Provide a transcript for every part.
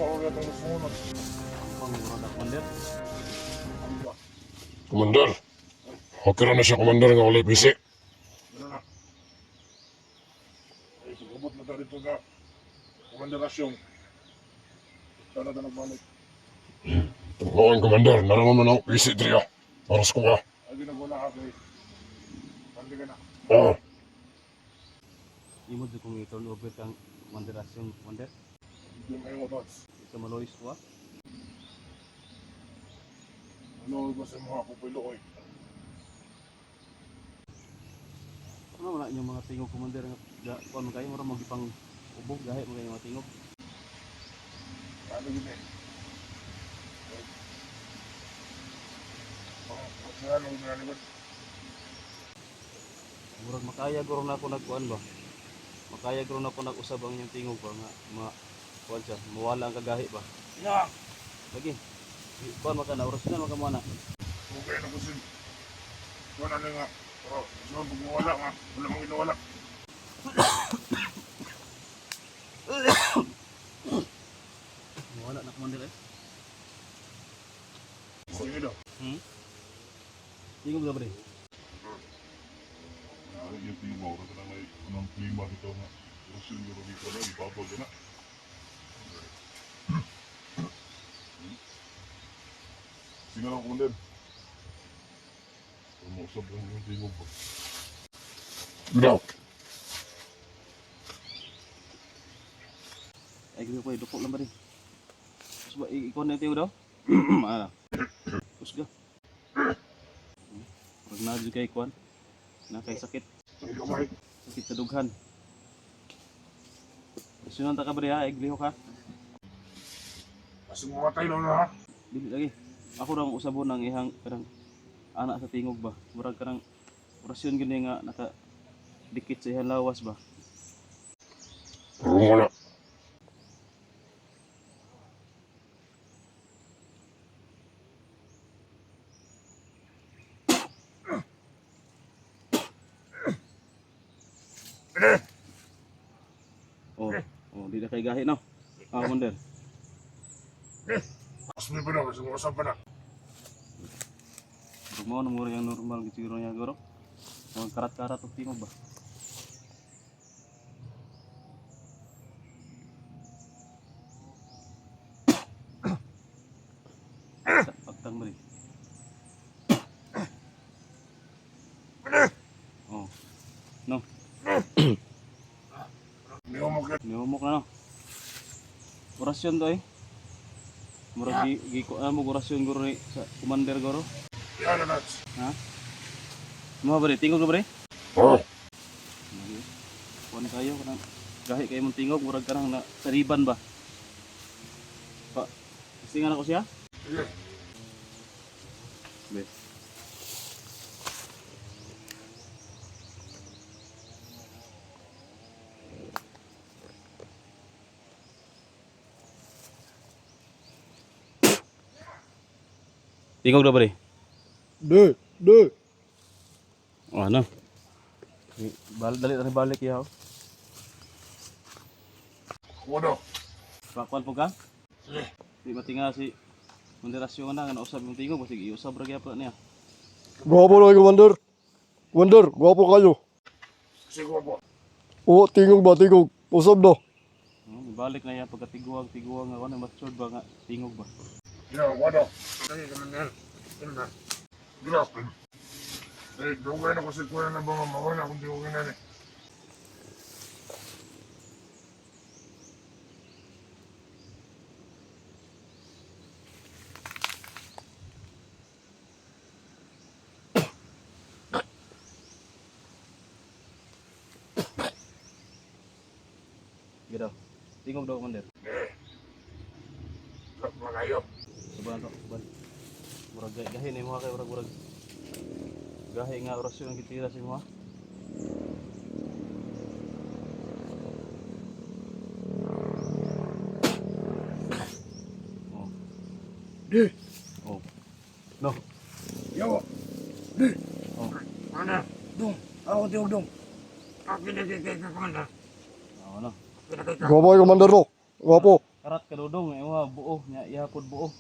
ulit ang sumunod. Commander. Komandar, okay na siya, Komandar, nga wala bisi. Ano na? Ay, sugubot na tayo dito ka. Komanderasyon. Sana na nagbalik. Tungkol, Komandar, naraman mo na bisi diriya. Aras ko ka. Ay, ginagwala ka kay. Pandi ka na. Oo. Imo di kung i-turn over kang manderasyon, Commander. Hindi may otots. Sa Malois ko Ano ba sa mga pupiloy? Ano wala yung mga tingog, Commander, nga kuan mo kayo, marang magipang ubog, gahit mo kayo mga tingog. Ano yun eh? Ano yun? Murag makaya guro na ako nagkuan ba? Makaya guro na ako nag-usab ang yung tingog ba nga kuan siya, mawala ang kagahi ba? Ina! Lagi. Kuan maka na oras na maka mo na. Okay na ko sin. Wala na nga. Pero, saan pag mawala nga. Wala mong ginawala. Mawala na, Commander eh. Sige daw. Tingog ba bre? Ay, yung tingin mo. Kasi na may anong klima dito nga. Pero siguro dito na. Ipapaw ka na. Sige lang, Kunden. Umusap lang yung tingog mo. Daw. Ay gawin ko dukok lang ba rin? Tapos ba ikaw na tingog daw? Tapos ka. Pag na-adyo kay kuan, na kay sakit. Sige kamay. Sakit sa dughan. Sunan ta ka ba rin ha? Igliho ka? Kasi mamatay lang na ha. Dili lagi. Ako rang usabon ng ihang karang anak sa tingog ba. Murag karang orasyon gini nga naka dikit sa ihang lawas ba. Oo mo na. Oh, di na kay gahi no. Commander. Asmi pa na. Kasi mausap pa na. Pag mo na mura yung normal siguro niya guro. Mga karat-karat og tingog ba. Pagtang mo rin. Oh. No. Hindi mo makit. Niumok na no. Orasyon to eh. Murag giko mo orasyon guro ni sa Commander guro. Yan na nats. Ha? Mo ba rin tingog ba rin? Oo. Kuan kayo kanang gahi kayo mong tingog murag kanang na sariban ba? Pa. Singan ako siya? Sige. Bes. Tingog na ba rin? De. O ano? Dali na balik yaw. Wado. Pakuan po ka? Sige. Di matinga si Moderasyon na nga usab yung tingog basig iusab ra gyapon niya. Gwapo na kayo, Commander. Commander, gwapo kayo. Sige po. Oo, tingog ba, tingog. Usap daw. Balik na yan pagkatiguang nga ano matured ba nga tingog ba. Yan, wado. Sige, kaman yan. Yan na. Grabe. Eh, dugay na ko si Kuya na ba mamawala kung di ko ganyan eh. Gadaw. Tingog daw Commander. Magayo. Suban to, suban. Murag gahi ni mo kay murag gahi nga orasyon ang gitira si mo. Oh. Di. Oh. No. Yawa. Di. Oh. Mana? Dong. Ako tiwag dong. Ako pinagkikita ko na. Ano? Pinagkita. Gwapo kayo, Commander, no? Gwapo. karat kadudong ewa buo nya ihapon buo.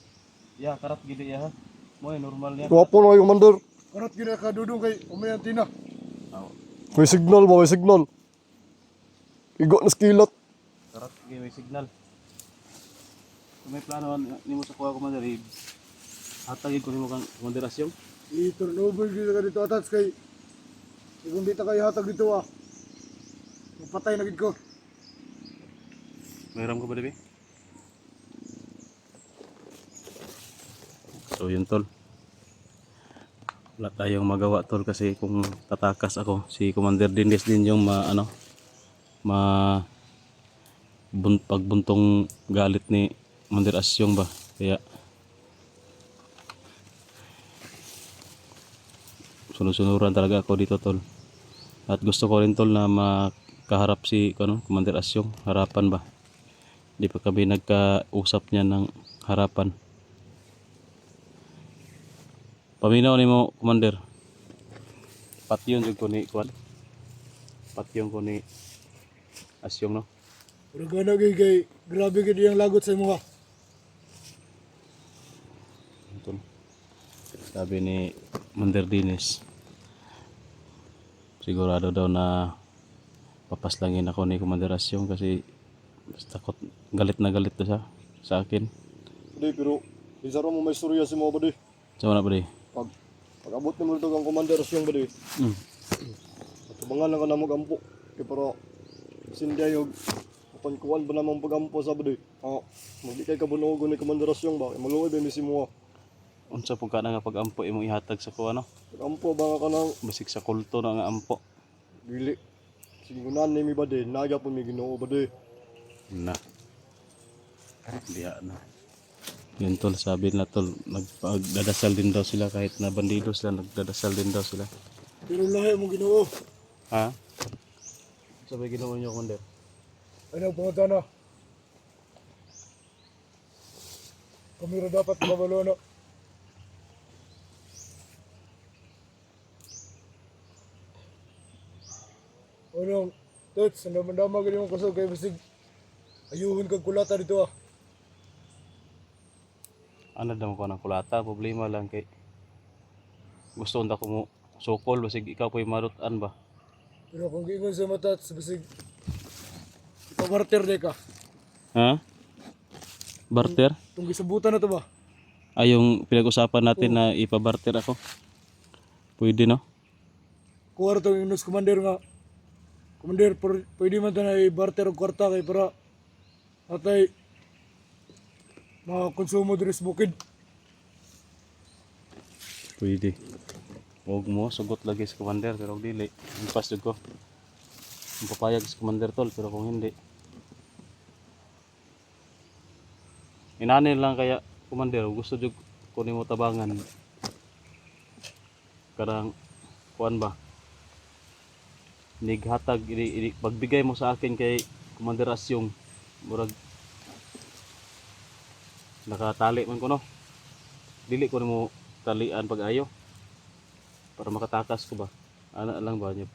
Ya karat gid ya. Mo normal niya. Gwapo na kayo, Commander. Karat gina ka dudong kay umayan tina. May signal ba? May signal. Igo na skilot. Karat gid may signal. Kung may plano nimo sa kuha Commander, hatagin ko nimo kang komanderasyon. I-turnover gina ka dito atats kay kung di ta kayo hatag dito mapatay na gid ko. Mayroon ko ba dibi? So yun tol. Wala tayong magawa tol kasi kung tatakas ako, si Commander Dennis din yung pagbuntong galit ni Commander Asyong ba. Kaya sunod-sunuran talaga ako dito tol. At gusto ko rin tol na makaharap si Commander Asyong, harapan ba. Di pa kami nagkausap niya ng harapan. Paminaw ni mo, Commander. Patyon jud ko ni Kwan. Patyon ko ni Asyong no. Pero gana kay grabe gid yung lagot sa imo ha. Ito. Sabi ni Commander Dennis. Sigurado daw na papaslangin ako ni Commander Asyong kasi takot galit na galit to siya sa akin. Bade, pero isa mo may istorya si mo, bade. Sa na ba di? Pag-abot ni mo ito kang Commander Asyong, bade. Tubangan lang ka na mag-ampo. Kaya para sinday yung kapankuhan ba namang pag-ampo sa bade. Magdi kay kabunugo ni Commander Asyong ba? Maluoy ba ni si mo? Unsa pug kana nga pag-ampo imong ihatag sa kuha no? Pag-ampo ba nga ka nang Basik sa kulto na nga ampo. dili. Singunan ni mi bade, naga po mi Ginoo bade. Na. Diya na. Yun tol, sabi na tol, nagdadasal din daw sila kahit na bandido sila, nagdadasal din daw sila. Pero lahi mo Ginoo. Ha? Sabi ginawa niyo, Commander. Ano pangutana? Kamera dapat mabalo na. Anong, Tots, naman-dama ganyan mong kusog kay basig ayuhon kag kulata dito Ano daw ko ng kulata, problema lang kay gusto nda ko mo sukol, basig ikaw po'y marutan ba? Pero kung giingon sa mata, basig ipabarter de ka. Ha? Barter? Itong gisabutan na to ba? Ay, yung pinag-usapan natin na ipabarter ako. Pwede no? Kuwar to yung news commander nga. Commander, pwede man ito na i-barter og kwarta kay para atay mga konsumo diri sa bukid. Pwede. Huwag mo, sugot lagi sa Commander, pero huwag dili. Impas jud ko. Papayag sa Commander tol, pero kung hindi. Inani lang kaya, Commander, gusto jud ko nimo tabangan. Karang, kuan ba? Nighatag, pagbigay mo sa akin kay Commander Asyong, murag, nakatali man ko no. Dili ko nimo talian pag-ayo. Para makatakas ko ba? Ana lang ba niya?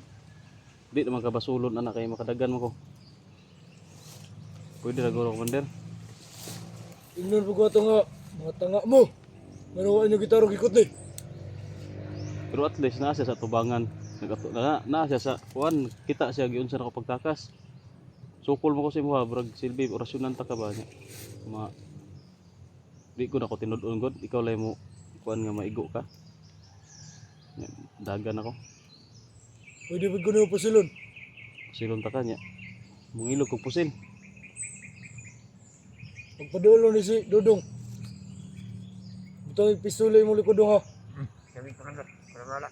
Di naman kabasulon anak kay makadagan mo ko. Pwede na guro Commander. Tingnan po ko ito nga, mga tanga mo. Manuwa nyo gitaro gikot ni. Pero at least naa siya sa tubangan. Na siya sa kuan, kita siya giun sa ako pagtakas. Sukol mo ko sa imo ha, brag silbi orasyonan ta ka ba niya. Di ko na ko tinud-on god, ikaw lay mo kuan nga maigo ka. Dagan ako. Pwede po ko nyo pasilon. Silon ta kanya. Mungilog kog pusin. Pagpadulo ni si Dudong. Butang pistola yung likod ha. Kami pangalan, para wala.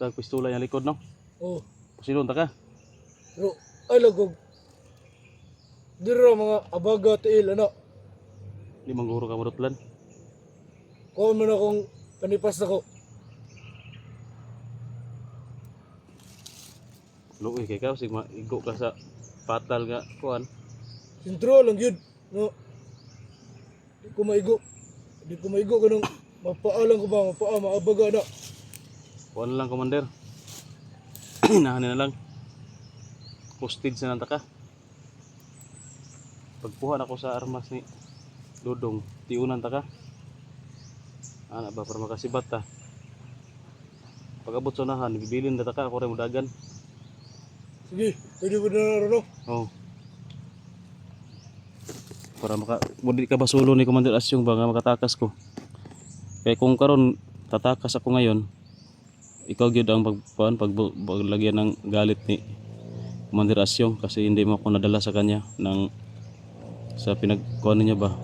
Tag pistola yang likod no. Oh, Pusilon ta ka. pero ay lagog. Dira mga abaga tiil, ano. Di mangguro ka marutlan. Kuha mo na akong panipas ako. Luoy kay ka sig maigo ka sa patal nga kuan. Sintro lang yun. No. Di ko maigo kanang mapaalang ko ba, maabaga na. Kuan lang Commander. Hinahanin na lang. Hostage na lang ta ka. pagkuha ako sa armas ni Dodong, tiunan ta ka. Ana ba para makasibat ta. Pag-abot sa unahan, bibilin na ta ka, ako rin mudagan. Sige, pwede mo na Rolo. Oh. Para mudi ka basulo ni Commander Asyong ba nga makatakas ko. Kaya kung karon tatakas ako ngayon, ikaw gyud ang paglagyan ng galit ni Commander Asyong kasi hindi mo ako nadala sa kanya sa pinagkuhan ninyo ba,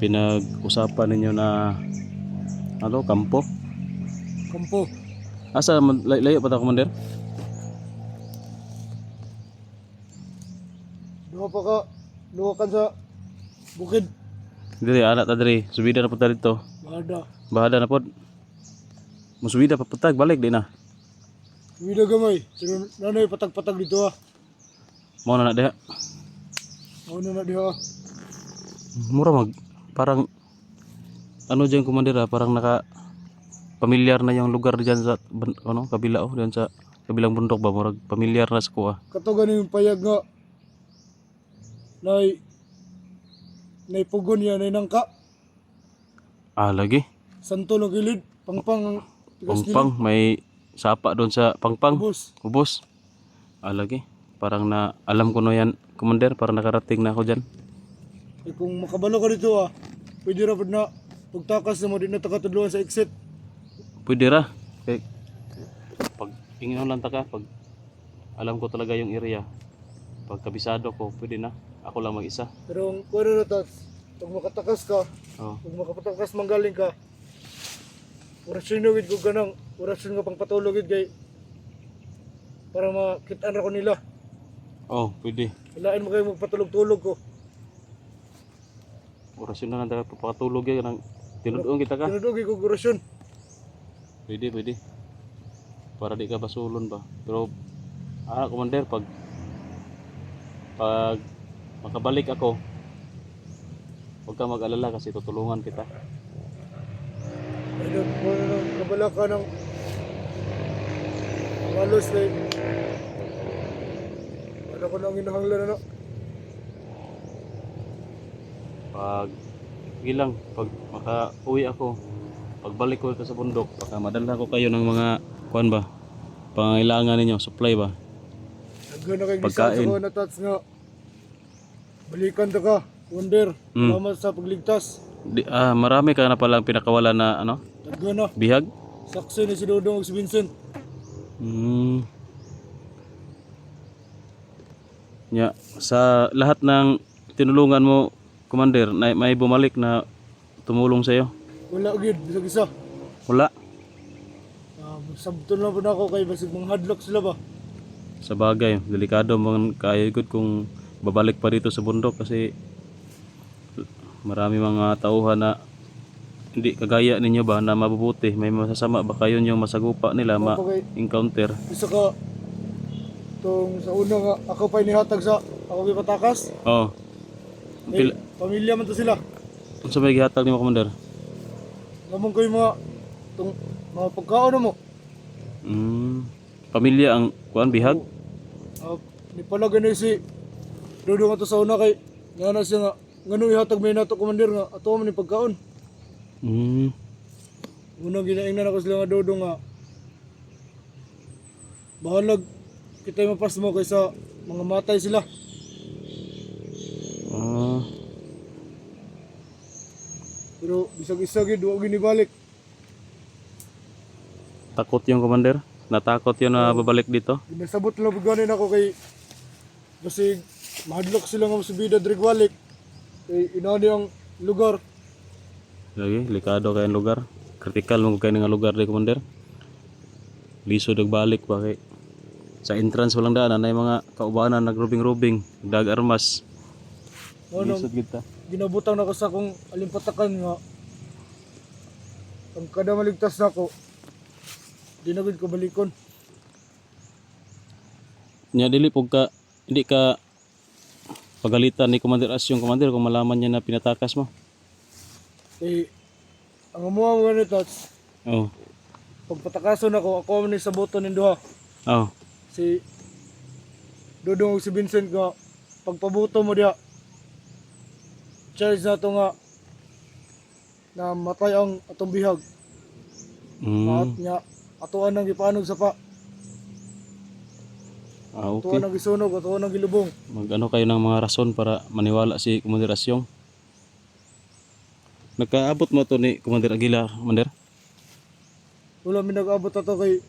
pinag-usapan ninyo na kampo. Asa layo pa ta, Commander? Duha kan sa bukid. Dili anak ta diri, subida na punta dito. Bahada na pod. Musubida pa putag balik di na. Wida gamay. Pero nanay patag-patag dito ha. Mao na diha. Mura parang ano diyan, Commander, parang naka pamilyar na yung lugar diyan sa kabila diyan sa kabilang bundok ba, murag pamilyar na sa kuha. Kato ganin yung payag nga. Nay pugon yan, nay nangka. Lagi. Santo ng gilid. Pangpang. Pangpang, may sapa doon sa pangpang. Ubos. Lagi. Parang na alam ko no yan, Commander, parang nakarating na ako diyan. Kung makabalo ka dito pwede ra pud na pagtakas na mo di na takatudluan sa exit. Pwede ra. Pag tingin lang ta ka, pag alam ko talaga yung area, pag kabisado ko, pwede na. Ako lang mag-isa. Pero kung ano na tas, pag makatakas ka, pag makapatakas manggaling ka, orasyon na ko ganang, orasyon nga pang patulogid kay para makitaan ra ko nila. Pwede. Ilain mo kayo magpatulog-tulog ko. Orasyon na lang tayo papakatulog yan. Tinudong kita ka. Tinudog ko orasyon. Pwede. Para di ka basulon ba. Pero, Commander, pag makabalik ako, huwag ka mag-alala kasi tutulungan kita. Ayun, kabala ka ng malos na ano ko nang inahanglan na. Pag makauwi ako, pagbalik ko sa bundok, baka madala ko kayo ng mga kuan ba, pangangailangan ninyo, supply ba, pagkain. Sa natats nga balikan ta ka, Wonder. Salamat sa pagligtas. Marami ka na palang pinakawala na bihag. Saksi ni si Dodong ug si Vincent. Sa lahat ng tinulungan mo, Commander, may bumalik na tumulong sa iyo? Wala gid, bisag isa. Wala. Sabton lang po na ako kay basig mga hadlock sila ba. Sa bagay, delikado mga kayo good kung babalik pa dito sa bundok kasi marami mga tauhan na hindi kagaya ninyo ba na mabubuti, may masasama ba kayo yung masagupa nila ma-encounter. Isa ka tong sa una nga ako pa inihatag sa ako gipatakas. Pamilya man to sila. Unsa may gihatag nimo, Commander? Namon ko yung mga pagkaon mo. Pamilya ang kuan bihag? Ni pala ganun si Dodong ato sa una kay nga siya nga ngano ihatag may nato, Commander, nga ato man ni pagkaon. Unang ginaingnan ako sila nga Dodong nga bahalag kita mapas mo kaysa mga matay sila. Pero bisag-isa gid wa ginibalik. Takot yung Commander? Natakot yun na babalik dito? Ginasabot lang ganin ako kay basig mahadlok sila nga subida drigwalik. Kay inani ang lugar. Lagi, likado kayo ang lugar. Kritikal mo kayo nga lugar di, Commander. Lisod og balik pa kay sa entrance walang daan na mga kaubanan nagrubing-rubing, dag-armas. Lisod kita. Ginabutang na ko sa akong alimpatakan nga ang kada maligtas na ako di na gud ko balikon. Nya dili pug ka hindi ka pagalitan ni Commander Asyong, Commander, kung malaman niya na pinatakas mo. Ang amuha mo ganito, pagpatakason ako man ni sa boto ng duha. Si Dodong ug si Vincent nga pagpabuto mo diha charge na to nga na matay ang atong bihag. At nya atuan nang gipanog sa pa. Okay. Atuan nang gisunog, atuan nang gilubong. Mag-ano kayo ng mga rason para maniwala si Commander Asyong? Nagkaabot mo to ni Commander Aguila, Commander? Wala mi nag-abot ato kay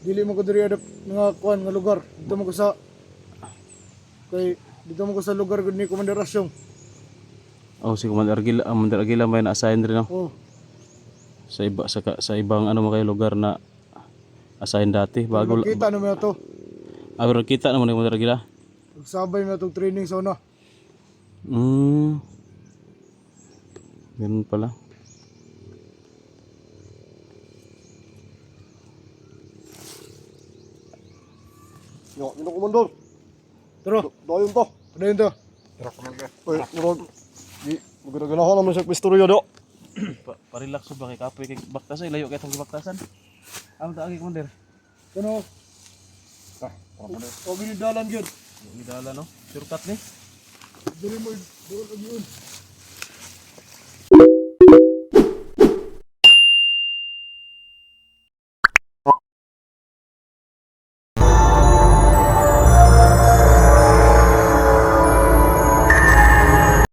dili mo ko diri adap nga kuan nga lugar. Dito mo ko sa lugar gud ni Commander Asyong. Oh, si Commander Aguila may na-assign rin, no? Oh, Sa ibang ano mo kayo lugar na assign dati bago kita naman ato. pero kita naman ni Commander Aguila. Nagsabay na itong training sa una. Ganun pala. Yo, yun ang komandor. Tara, dayon to. Dayon to. Tara, Commander. Ay, murag. Di, magandang naman sa pistorya do. Pa-relax ba kay kapoy kay baktasan layo kay tong baktasan. Amo ta agi Commander. Kano, Tara, Commander. o binidalan yun. Gidala no. Shortcut ni. Dili mo, dili mo yun.